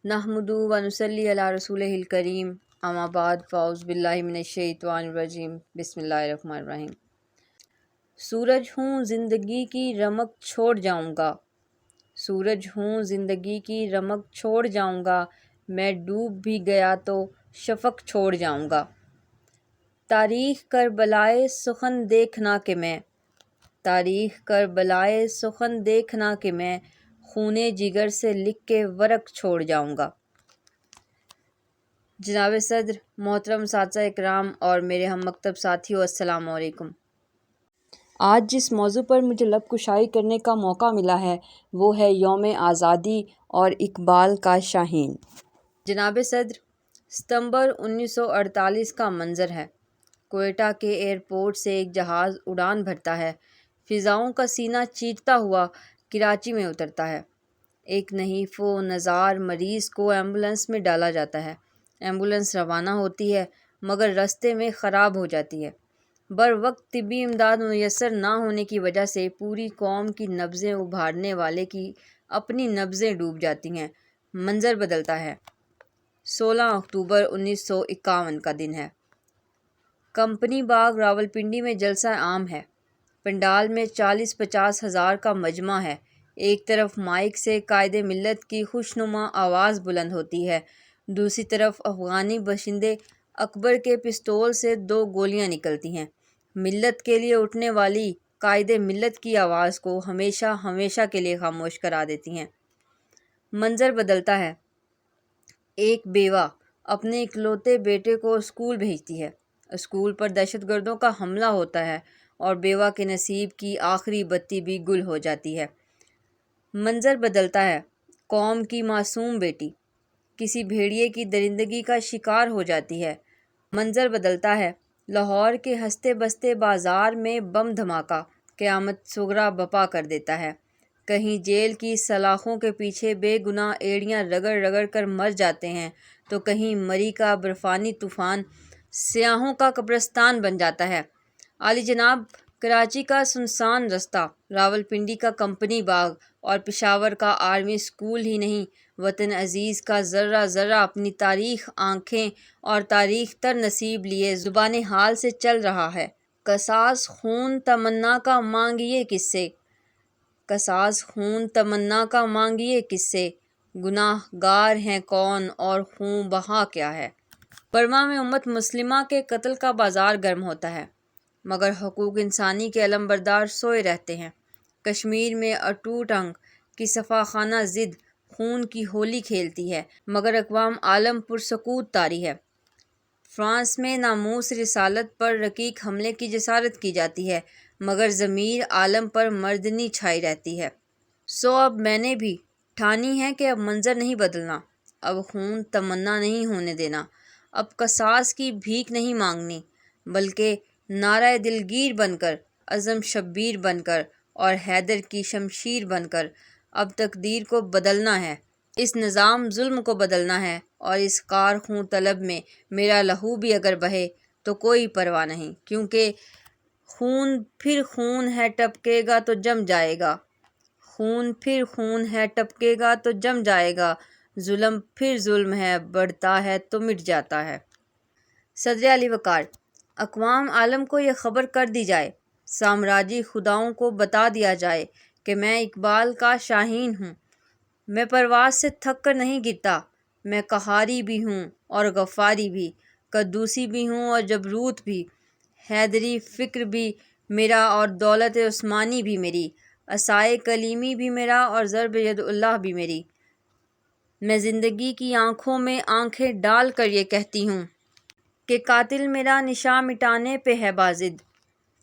نحمدہ و نصلی علی رسولہ الکریم، اما بعد، فاعوذ باللہ من الشیطان الرجیم، بسم اللہ الرحمن الرحیم۔ سورج ہوں زندگی کی رمق چھوڑ جاؤں گا، سورج ہوں زندگی کی رمق چھوڑ جاؤں گا، میں ڈوب بھی گیا تو شفق چھوڑ جاؤں گا۔ تاریخ کربلائے سخن دیکھنا کہ میں، تاریخ کربلائے سخن دیکھنا کہ میں، خونے جگر سے لکھ کے ورق چھوڑ جاؤں گا۔ جناب صدر، محترم اساتذہ اکرام اور میرے ہم مکتب ساتھیوں، السلام علیکم۔ آج جس موضوع پر مجھے لب کشائی کرنے کا موقع ملا ہے وہ ہے یوم آزادی اور اقبال کا شاہین۔ جناب صدر، ستمبر 1948 کا منظر ہے۔ کوئٹہ کے ایئرپورٹ سے ایک جہاز اڑان بھرتا ہے، فضاؤں کا سینہ چیرتا ہوا کراچی میں اترتا ہے۔ ایک نحیف و نزار مریض کو ایمبولینس میں ڈالا جاتا ہے۔ ایمبولینس روانہ ہوتی ہے مگر رستے میں خراب ہو جاتی ہے۔ بروقت طبی امداد میسر نہ ہونے کی وجہ سے پوری قوم کی نبضیں ابھارنے والے کی اپنی نبضیں ڈوب جاتی ہیں۔ منظر بدلتا ہے۔ 16 اکتوبر 1951 کا دن ہے۔ کمپنی باغ راولپنڈی میں جلسہ عام ہے۔ پنڈال میں 40-50 ہزار کا مجمع ہے۔ ایک طرف مائک سے قائد ملت کی خوشنما آواز بلند ہوتی ہے، دوسری طرف افغانی باشندے اکبر کے پستول سے 2 گولیاں نکلتی ہیں، ملت کے لیے اٹھنے والی قائد ملت کی آواز کو ہمیشہ ہمیشہ کے لیے خاموش کرا دیتی ہیں۔ منظر بدلتا ہے۔ ایک بیوہ اپنے اکلوتے بیٹے کو اسکول بھیجتی ہے۔ اسکول پر دہشت گردوں کا حملہ ہوتا ہے اور بیوہ کے نصیب کی آخری بتی بھی گل ہو جاتی ہے۔ منظر بدلتا ہے۔ قوم کی معصوم بیٹی کسی بھیڑیے کی درندگی کا شکار ہو جاتی ہے۔ منظر بدلتا ہے۔ لاہور کے ہنستے بستے بازار میں بم دھماکہ قیامت صغریٰ بپا کر دیتا ہے۔ کہیں جیل کی سلاخوں کے پیچھے بے گناہ ایڑیاں رگڑ رگڑ کر مر جاتے ہیں تو کہیں مری کا برفانی طوفان سیاحوں کا قبرستان بن جاتا ہے۔ عالی جناب، کراچی کا سنسان رستہ، راولپنڈی کا کمپنی باغ اور پشاور کا آرمی اسکول ہی نہیں، وطن عزیز کا ذرہ ذرہ اپنی تاریخ آنکھیں اور تاریخ تر نصیب لیے زبان حال سے چل رہا ہے۔ قصاص خون تمنا کا مانگیے کس سے، قصاص خون تمنا کا مانگیے کس سے، گناہ گار ہیں کون اور خون بہا کیا ہے۔ برما میں امت مسلمہ کے قتل کا بازار گرم ہوتا ہے مگر حقوق انسانی کے علمبردار سوئے رہتے ہیں۔ کشمیر میں اٹوٹ انگ کی صفا خانہ ضد خون کی ہولی کھیلتی ہے مگر اقوام عالم پرسکوت طاری ہے۔ فرانس میں ناموس رسالت پر رقیق حملے کی جسارت کی جاتی ہے مگر ضمیر عالم پر مردنی چھائی رہتی ہے۔ سو اب میں نے بھی ٹھانی ہے کہ اب منظر نہیں بدلنا، اب خون تمنا نہیں ہونے دینا، اب قصاص کی بھیک نہیں مانگنی بلکہ نعرہ دلگیر بن کر، عزم شبیر بن کر اور حیدر کی شمشیر بن کر اب تقدیر کو بدلنا ہے، اس نظام ظلم کو بدلنا ہے اور اس خار خون طلب میں میرا لہو بھی اگر بہے تو کوئی پرواہ نہیں، کیونکہ خون پھر خون ہے ٹپکے گا تو جم جائے گا، خون پھر خون ہے ٹپکے گا تو جم جائے گا، ظلم پھر ظلم ہے بڑھتا ہے تو مٹ جاتا ہے۔ صدر علی وقار، اقوام عالم کو یہ خبر کر دی جائے، سامراجی خداؤں کو بتا دیا جائے کہ میں اقبال کا شاہین ہوں، میں پرواز سے تھک کر نہیں گرتا، میں قہاری بھی ہوں اور غفاری بھی، قدوسی بھی ہوں اور جبروت بھی، حیدری فکر بھی میرا اور دولت عثمانی بھی میری، عصائے کلیمی بھی میرا اور ضرب ید اللہ بھی میری۔ میں زندگی کی آنکھوں میں آنکھیں ڈال کر یہ کہتی ہوں کہ قاتل میرا نشاں مٹانے پہ ہے بازد،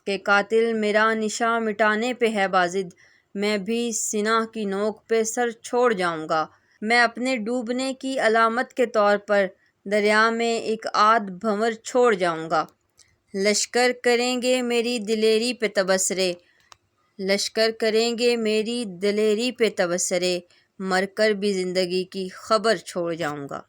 کہ قاتل میرا نشاں مٹانے پہ ہے بازد، میں بھی سنہ کی نوک پہ سر چھوڑ جاؤں گا، میں اپنے ڈوبنے کی علامت کے طور پر دریا میں ایک آدھ بھنور چھوڑ جاؤں گا۔ لشکر کریں گے میری دلیری پہ تبصرے، لشکر کریں گے میری دلیری پہ تبصرے، مر کر بھی زندگی کی خبر چھوڑ جاؤں گا۔